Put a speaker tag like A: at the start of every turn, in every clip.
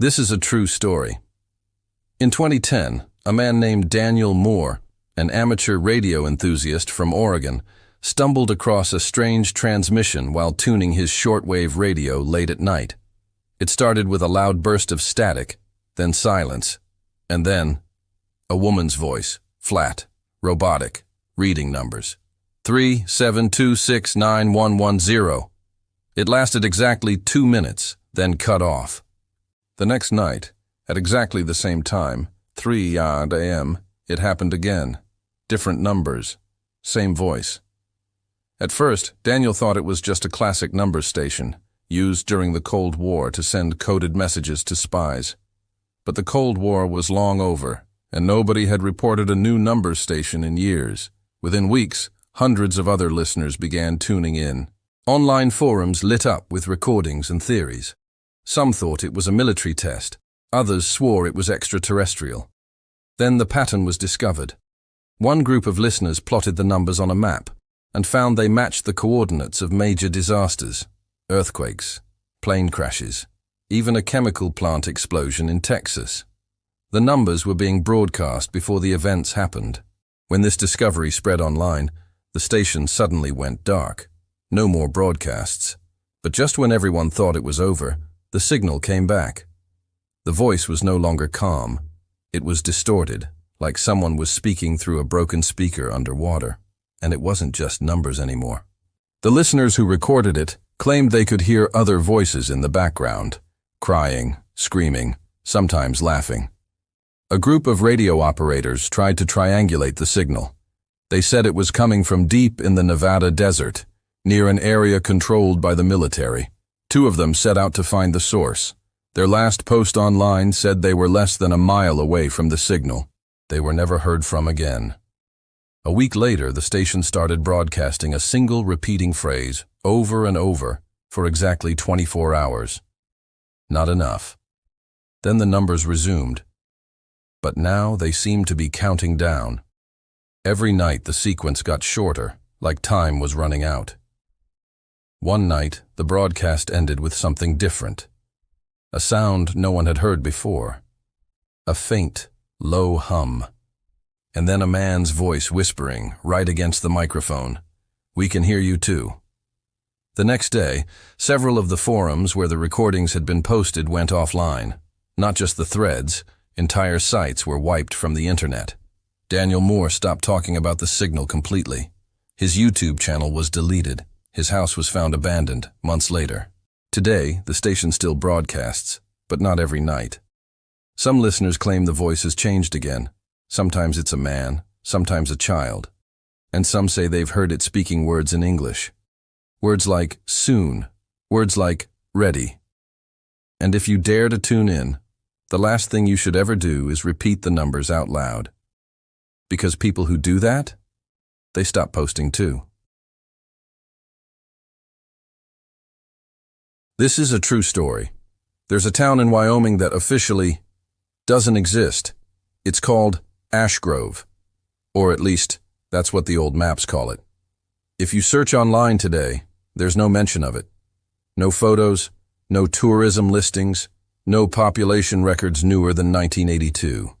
A: This is a true story. In 2010, a man named Daniel Moore, an amateur radio enthusiast from Oregon, stumbled across a strange transmission while tuning his shortwave radio late at night. It started with a loud burst of static, then silence, and then a woman's voice, flat, robotic, reading numbers. 372691110. It lasted exactly 2 minutes, then cut off. The next night, at exactly the same time, 3 a.m., it happened again. Different numbers, same voice. At first, Daniel thought it was just a classic number station, used during the Cold War to send coded messages to spies. But the Cold War was long over, and nobody had reported a new number station in years. Within weeks, hundreds of other listeners began tuning in. Online forums lit up with recordings and theories. Some thought it was a military test. Others swore it was extraterrestrial. Then the pattern was discovered. One group of listeners plotted the numbers on a map and found they matched the coordinates of major disasters, earthquakes, plane crashes, even a chemical plant explosion in Texas. The numbers were being broadcast before the events happened. When this discovery spread online, the station suddenly went dark. No more broadcasts. But just when everyone thought it was over, the signal came back. The voice was no longer calm. It was distorted, like someone was speaking through a broken speaker underwater. And it wasn't just numbers anymore. The listeners who recorded it claimed they could hear other voices in the background, crying, screaming, sometimes laughing. A group of radio operators tried to triangulate the signal. They said it was coming from deep in the Nevada desert, near an area controlled by the military. 2 of them set out to find the source. Their last post online said they were less than a mile away from the signal. They were never heard from again. A week later, the station started broadcasting a single repeating phrase over and over for exactly 24 hours. Not enough. Then the numbers resumed. But now they seemed to be counting down. Every night the sequence got shorter, like time was running out. One night, the broadcast ended with something different. A sound no one had heard before. A faint, low hum. And then a man's voice whispering right against the microphone, "We can hear you too." The next day, several of the forums where the recordings had been posted went offline. Not just the threads, entire sites were wiped from the internet. Daniel Moore stopped talking about the signal completely. His YouTube channel was deleted. His house was found abandoned months later. Today, the station still broadcasts, but not every night. Some listeners claim the voice has changed again. Sometimes it's a man, sometimes a child. And some say they've heard it speaking words in English. Words like soon, words like ready. And if you dare to tune in, the last thing you should ever do is repeat the numbers out loud. Because people who do that, they stop posting too. This is a true story. There's a town in Wyoming that officially doesn't exist. It's called Ash Grove, or at least that's what the old maps call it. If you search online today, there's no mention of it. No photos, no tourism listings, no population records newer than 1982.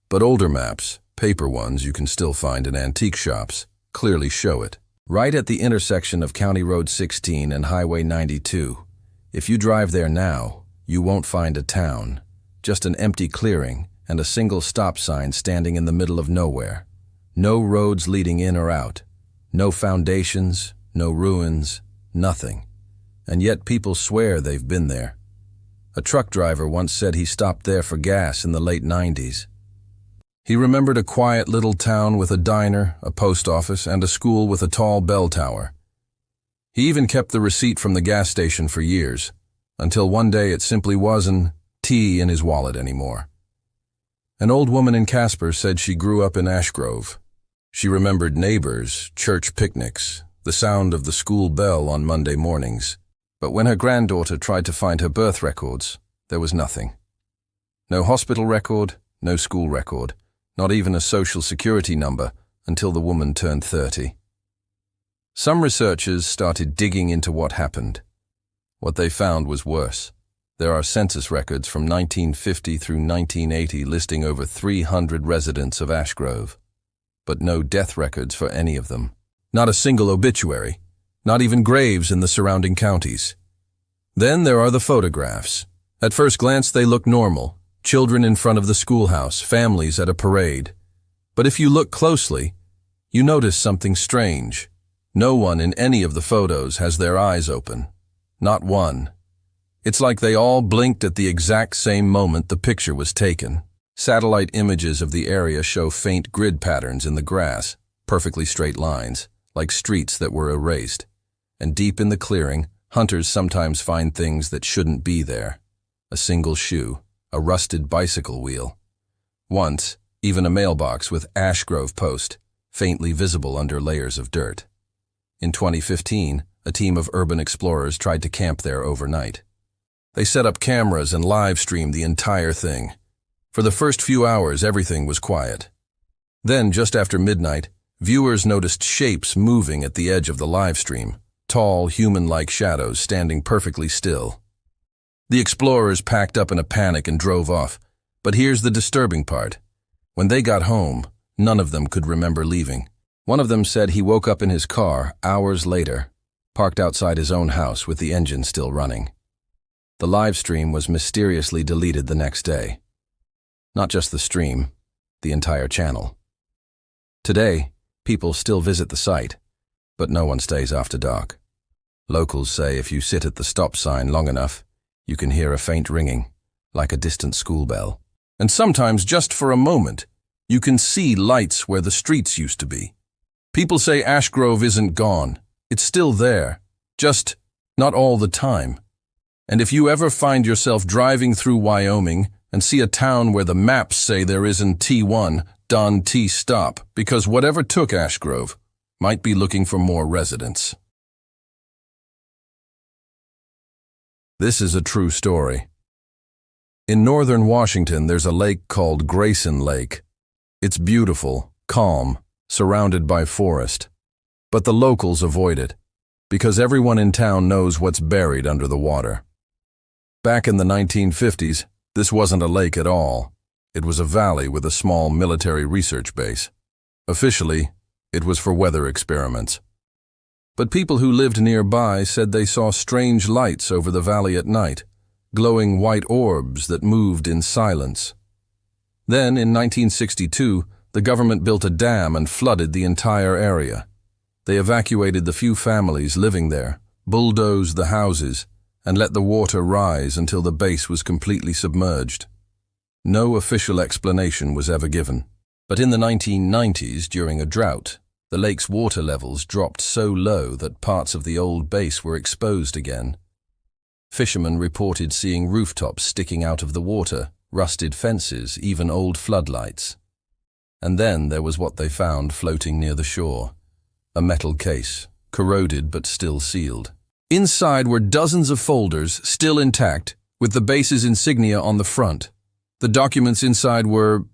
A: But older maps, paper ones you can still find in antique shops, clearly show it. Right at the intersection of County Road 16 and Highway 92. If you drive there now, you won't find a town, just an empty clearing and a single stop sign standing in the middle of nowhere. No roads leading in or out, no foundations, no ruins, nothing. And yet people swear they've been there. A truck driver once said he stopped there for gas in the late 90s. He remembered a quiet little town with a diner, a post office, and a school with a tall bell tower. He even kept the receipt from the gas station for years, until one day it simply wasn't tea in his wallet anymore. An old woman in Casper said she grew up in Ash Grove. She remembered neighbors, church picnics, the sound of the school bell on Monday mornings. But when her granddaughter tried to find her birth records, there was nothing. No hospital record, no school record, not even a social security number until the woman turned 30. Some researchers started digging into what happened. What they found was worse. There are census records from 1950 through 1980 listing over 300 residents of Ash Grove, but no death records for any of them. Not a single obituary, not even graves in the surrounding counties. Then there are the photographs. At first glance they look normal, children in front of the schoolhouse, families at a parade. But if you look closely, you notice something strange. No one in any of the photos has their eyes open. Not one. It's like they all blinked at the exact same moment the picture was taken. Satellite images of the area show faint grid patterns in the grass, perfectly straight lines, like streets that were erased. And deep in the clearing, hunters sometimes find things that shouldn't be there. A single shoe, a rusted bicycle wheel. Once, even a mailbox with Ash Grove Post, faintly visible under layers of dirt. In 2015, a team of urban explorers tried to camp there overnight. They set up cameras and live-streamed the entire thing. For the first few hours, everything was quiet. Then, just after midnight, viewers noticed shapes moving at the edge of the live-stream, tall, human-like shadows standing perfectly still. The explorers packed up in a panic and drove off. But here's the disturbing part. When they got home, none of them could remember leaving. One of them said he woke up in his car hours later, parked outside his own house with the engine still running. The live stream was mysteriously deleted the next day. Not just the stream, the entire channel. Today, people still visit the site, but no one stays after dark. Locals say if you sit at the stop sign long enough, you can hear a faint ringing, like a distant school bell. And sometimes, just for a moment, you can see lights where the streets used to be. People say Ash Grove isn't gone. It's still there, just not all the time. And if you ever find yourself driving through Wyoming and see a town where the maps say there isn't T1, Don T stop, because whatever took Ash Grove might be looking for more residents. This is a true story. In northern Washington, there's a lake called Grayson Lake. It's beautiful, calm, surrounded by forest. But the locals avoid it, because everyone in town knows what's buried under the water. Back in the 1950s, this wasn't a lake at all. It was a valley with a small military research base. Officially, it was for weather experiments. But people who lived nearby said they saw strange lights over the valley at night, glowing white orbs that moved in silence. Then, in 1962, the government built a dam and flooded the entire area. They evacuated the few families living there, bulldozed the houses, and let the water rise until the base was completely submerged. No official explanation was ever given. But in the 1990s, during a drought, the lake's water levels dropped so low that parts of the old base were exposed again. Fishermen reported seeing rooftops sticking out of the water, rusted fences, even old floodlights. And then there was what they found floating near the shore. A metal case, corroded but still sealed. Inside were dozens of folders, still intact, with the base's insignia on the front. The documents inside were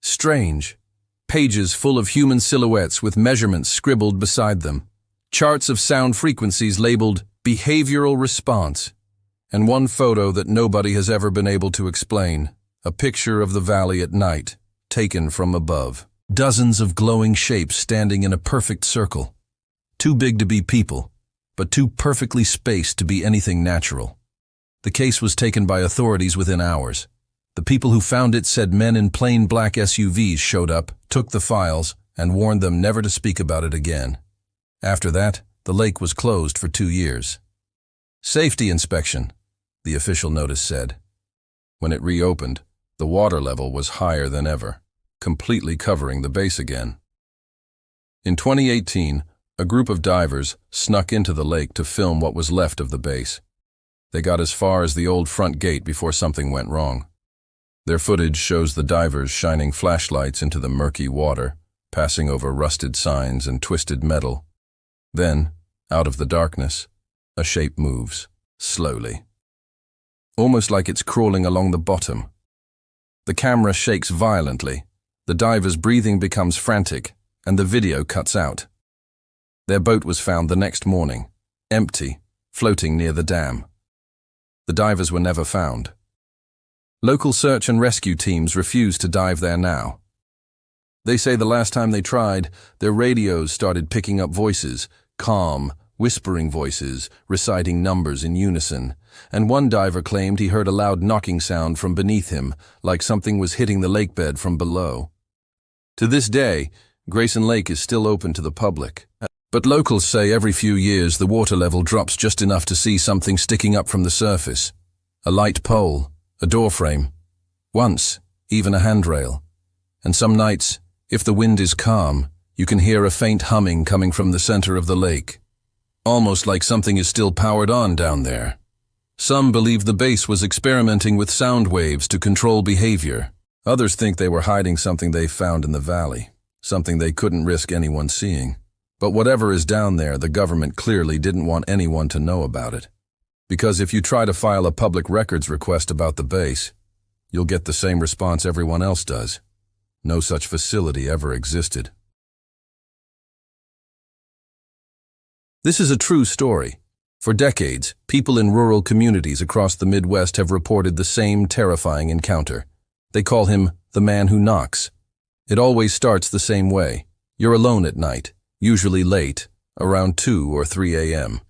A: strange. Pages full of human silhouettes with measurements scribbled beside them. Charts of sound frequencies labeled behavioral response. And one photo that nobody has ever been able to explain. A picture of the valley at night, taken from above. Dozens of glowing shapes standing in a perfect circle. Too big to be people, but too perfectly spaced to be anything natural. The case was taken by authorities within hours. The people who found it said men in plain black SUVs showed up, took the files, and warned them never to speak about it again. After that, the lake was closed for 2 years. Safety inspection, the official notice said. When it reopened, the water level was higher than ever, completely covering the base again. In 2018, a group of divers snuck into the lake to film what was left of the base. They got as far as the old front gate before something went wrong. Their footage shows the divers shining flashlights into the murky water, passing over rusted signs and twisted metal. Then, out of the darkness, a shape moves, slowly. Almost like it's crawling along the bottom. The camera shakes violently, the diver's breathing becomes frantic, and the video cuts out. Their boat was found the next morning, empty, floating near the dam. The divers were never found. Local search and rescue teams refuse to dive there now. They say the last time they tried, their radios started picking up voices, calm, whispering voices, reciting numbers in unison, and one diver claimed he heard a loud knocking sound from beneath him, like something was hitting the lake bed from below. To this day, Grayson Lake is still open to the public, but locals say every few years the water level drops just enough to see something sticking up from the surface. A light pole, a doorframe, once even a handrail. And some nights, if the wind is calm, you can hear a faint humming coming from the center of the lake. Almost like something is still powered on down there. Some believe the base was experimenting with sound waves to control behavior. Others think they were hiding something they found in the valley, something they couldn't risk anyone seeing. But whatever is down there, the government clearly didn't want anyone to know about it. Because if you try to file a public records request about the base, you'll get the same response everyone else does. No such facility ever existed. This is a true story. For decades, people in rural communities across the Midwest have reported the same terrifying encounter. They call him the man who knocks. It always starts the same way. You're alone at night, usually late, around 2 or 3 a.m.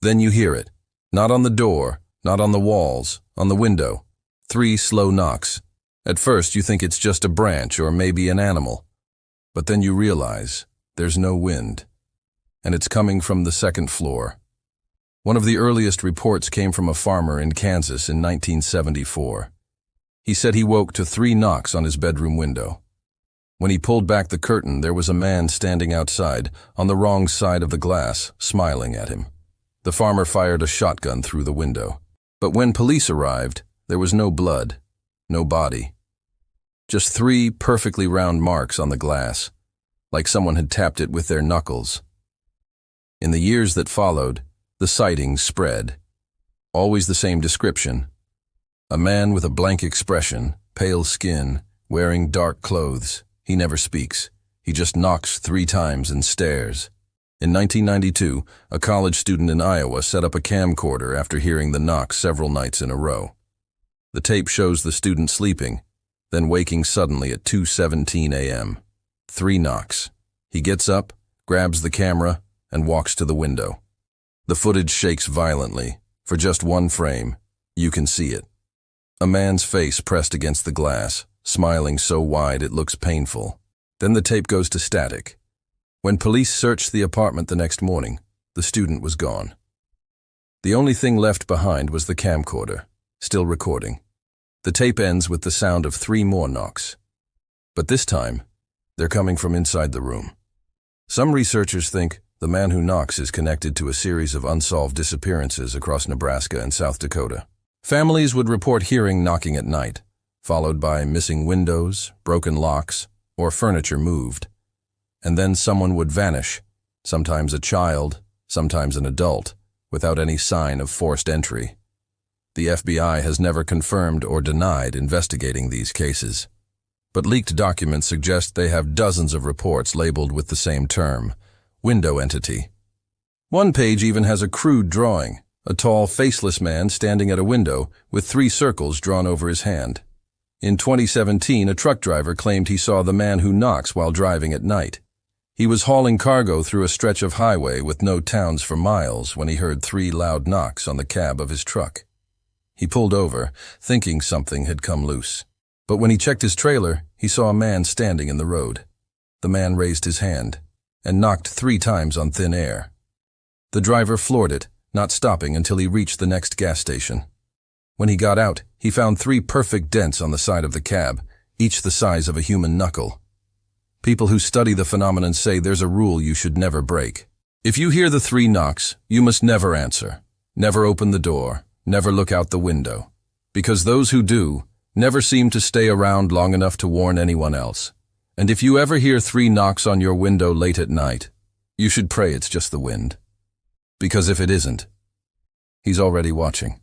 A: Then you hear it. Not on the door, not on the walls, on the window. 3 slow knocks. At first you think it's just a branch or maybe an animal. But then you realize there's no wind. And it's coming from the second floor. One of the earliest reports came from a farmer in Kansas in 1974. He said he woke to 3 knocks on his bedroom window. When he pulled back the curtain, there was a man standing outside, on the wrong side of the glass, smiling at him. The farmer fired a shotgun through the window. But when police arrived, there was no blood, no body. Just 3 perfectly round marks on the glass, like someone had tapped it with their knuckles. In the years that followed, the sightings spread. Always the same description. A man with a blank expression, pale skin, wearing dark clothes. He never speaks. He just knocks 3 times and stares. In 1992, a college student in Iowa set up a camcorder after hearing the knock several nights in a row. The tape shows the student sleeping, then waking suddenly at 2:17 a.m. 3 knocks. He gets up, grabs the camera, and walks to the window. The footage shakes violently. For just 1 frame, you can see it. A man's face pressed against the glass, smiling so wide it looks painful. Then the tape goes to static. When police searched the apartment the next morning, the student was gone. The only thing left behind was the camcorder, still recording. The tape ends with the sound of 3 more knocks. But this time, they're coming from inside the room. Some researchers think the man who knocks is connected to a series of unsolved disappearances across Nebraska and South Dakota. Families would report hearing knocking at night, followed by missing windows, broken locks, or furniture moved. And then someone would vanish, sometimes a child, sometimes an adult, without any sign of forced entry. The FBI has never confirmed or denied investigating these cases. But leaked documents suggest they have dozens of reports labeled with the same term, window entity. One page even has a crude drawing, a tall, faceless man standing at a window with 3 circles drawn over his hand. In 2017, a truck driver claimed he saw the man who knocks while driving at night. He was hauling cargo through a stretch of highway with no towns for miles when he heard 3 loud knocks on the cab of his truck. He pulled over, thinking something had come loose. But when he checked his trailer, he saw a man standing in the road. The man raised his hand and knocked 3 times on thin air. The driver floored it, not stopping until he reached the next gas station. When he got out, he found 3 perfect dents on the side of the cab, each the size of a human knuckle. People who study the phenomenon say there's a rule you should never break. If you hear the 3 knocks, you must never answer, never open the door, never look out the window. Because those who do never seem to stay around long enough to warn anyone else. And if you ever hear 3 knocks on your window late at night, you should pray it's just the wind. Because if it isn't, he's already watching.